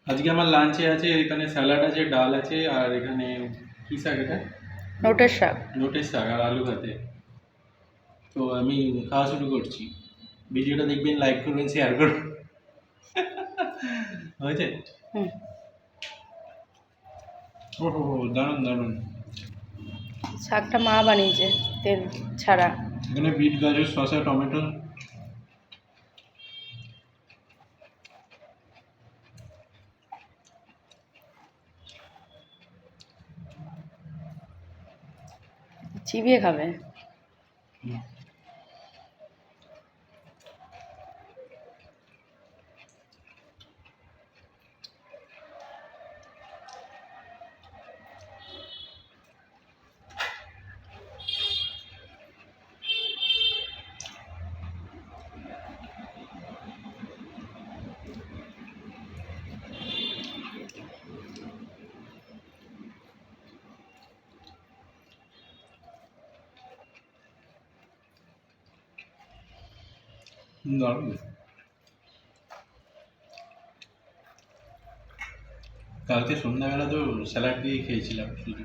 আজকে আমার লাঞ্চে আছে, এখানে স্যালাড আছে, ডাল আছে, আর এখানে কি শাক এটা? নোটের শাক। নোটের শাক আর আলু ভাতে। তো আমি খাওয়া শুরু করছি। ভিডিওটা দেখবেন, লাইক করবেন, শেয়ার করবেন। হয়েছে? হুম। ও হো হো, দারুণ দারুণ। শাকটা মা বানিয়েছে তেল ছাড়া। এখানে বিট, গাজর, শসা, টমেটো। চিবিয়ে খাবে। দারুণ। কালকে সন্ধ্যাবেলা তো স্যালাড দিয়ে খেয়েছিলাম শুধু।